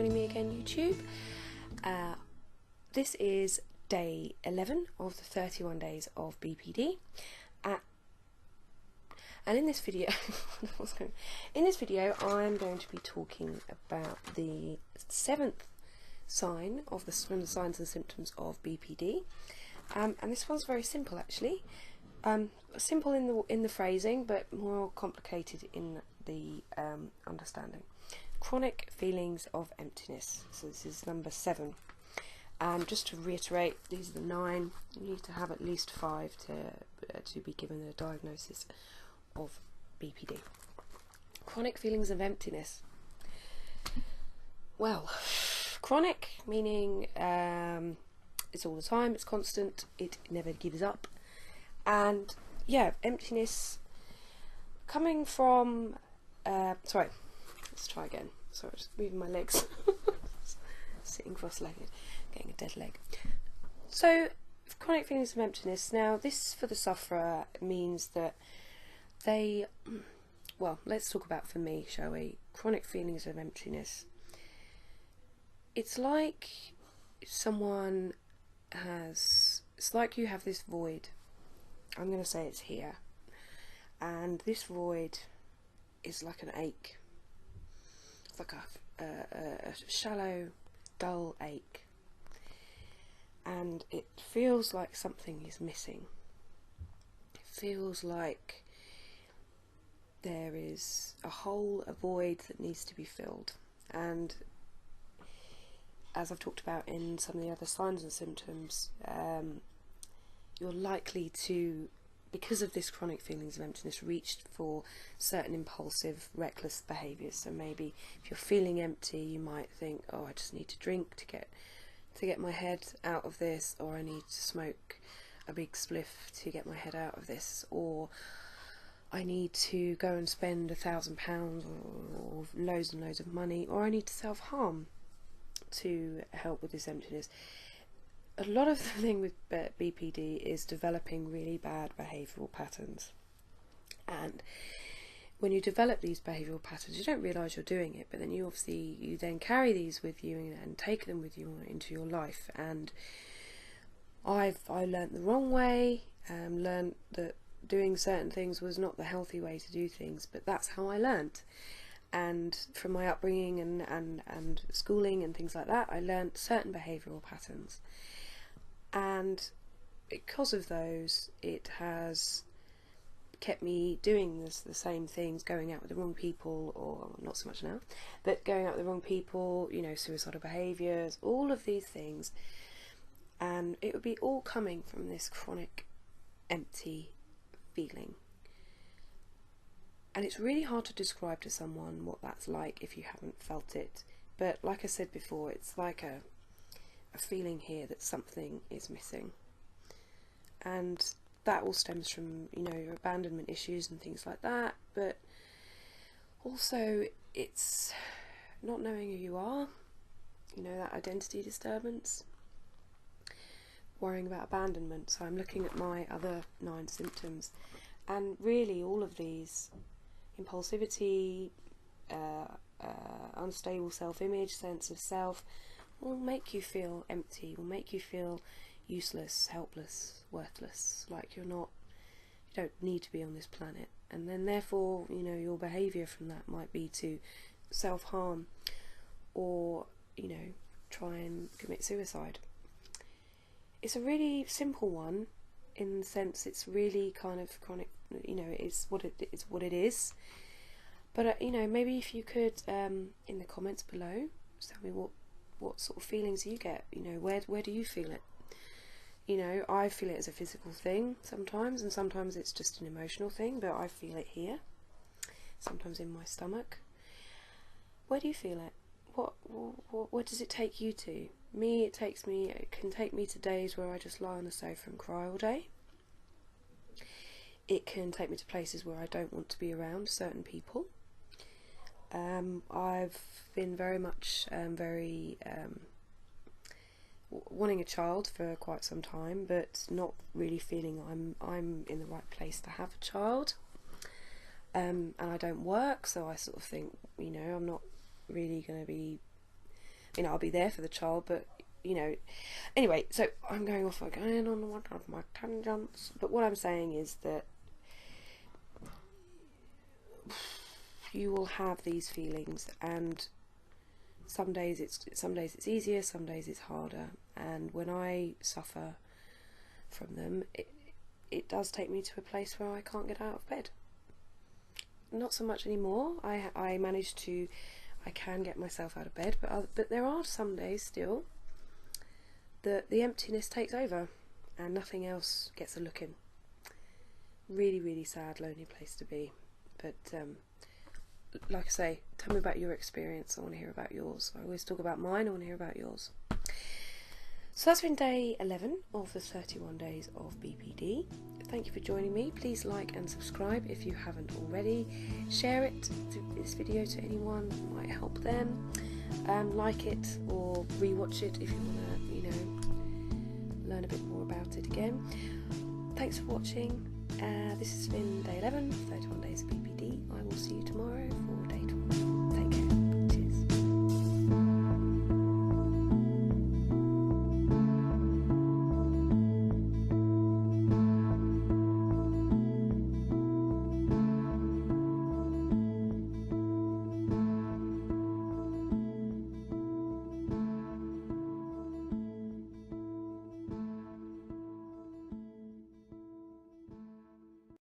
joining me again, YouTube. This is day 11 of the 31 days of BPD. And in this video, I'm going to be talking about the 7th sign of the signs and symptoms of BPD. And this one's very simple, actually. Simple in the phrasing, but more complicated in the understanding. Chronic feelings of emptiness. So this is number 7. And just to reiterate, these are the 9. You need to have at least 5 to be given a diagnosis of BPD. Chronic feelings of emptiness. Well, chronic meaning it's all the time, it's constant, it never gives up. And yeah, emptiness coming from sorry, let's try again. Sorry, just moving my legs. Sitting cross-legged, getting a dead leg. So, chronic feelings of emptiness. Now, this for the sufferer means that they, well, let's talk about for me, shall we? Chronic feelings of emptiness. It's like someone has, it's like you have this void. I'm going to say it's here. And this void is like an ache. It's like a shallow, dull ache. And it feels like something is missing. It feels like there is a hole, a void that needs to be filled. And as I've talked about in some of the other signs and symptoms, you're likely to, because of this chronic feelings of emptiness, reached for certain impulsive, reckless behaviours. So maybe if you're feeling empty, you might think, oh, I just need to drink to get my head out of this, or I need to smoke a big spliff to get my head out of this, or I need to go and spend £1,000 or loads and loads of money, or I need to self-harm to help with this emptiness. A lot of the thing with BPD is developing really bad behavioural patterns, and when you develop these behavioural patterns, you don't realise you're doing it, but then you then carry these with you and take them with you into your life. And I learnt the wrong way, learnt that doing certain things was not the healthy way to do things, but that's how I learnt. And from my upbringing and schooling and things like that, I learnt certain behavioural patterns. And because of those, it has kept me doing the same things, going out with the wrong people, or not so much now, but going out with the wrong people, you know, suicidal behaviours, all of these things. And it would be all coming from this chronic empty feeling. And it's really hard to describe to someone what that's like if you haven't felt it. But like I said before, it's like a feeling here that something is missing. And that all stems from, you know, your abandonment issues and things like that. But also it's not knowing who you are, you know, that identity disturbance. Worrying about abandonment. So I'm looking at my other 9 symptoms, and really all of these, impulsivity, unstable self-image, sense of self, will make you feel empty, will make you feel useless, helpless, worthless, like you don't need to be on this planet. And then therefore, you know, your behaviour from that might be to self-harm, or, you know, try and commit suicide. It's a really simple one, in the sense it's really kind of chronic, you know, it's what it is. But you know, maybe if you could in the comments below tell me what sort of feelings you get. You know, where do you feel it? You know, I feel it as a physical thing sometimes, and sometimes it's just an emotional thing, but I feel it here, sometimes in my stomach. Where do you feel it? What does it take you to? Me, it can take me to days where I just lie on the sofa and cry all day. It can take me to places where I don't want to be around certain people. I've been very much wanting a child for quite some time, but not really feeling I'm in the right place to have a child. And I don't work, so I sort of think, you know, I'm not really going to be you know, I'll be there for the child, but you know, anyway, so I'm going on one of my tangents, but what I'm saying is that you will have these feelings, and some days it's easier, some days it's harder, and when I suffer from them, it does take me to a place where I can't get out of bed. Not so much anymore. I manage to, I can get myself out of bed, but there are some days still that the emptiness takes over and nothing else gets a look in. Really, really sad, lonely place to be. But like I say, tell me about your experience. I want to hear about yours. I always talk about mine, I want to hear about yours. So that's been day 11 of the 31 days of BPD. Thank you for joining me. Please like and subscribe if you haven't already. Share this video to anyone that might help them. Like it or rewatch it if you want to, you know, learn a bit more about it again. Thanks for watching. This has been day 11, 31 days of BPD. I will see you tomorrow for day 12. Take care.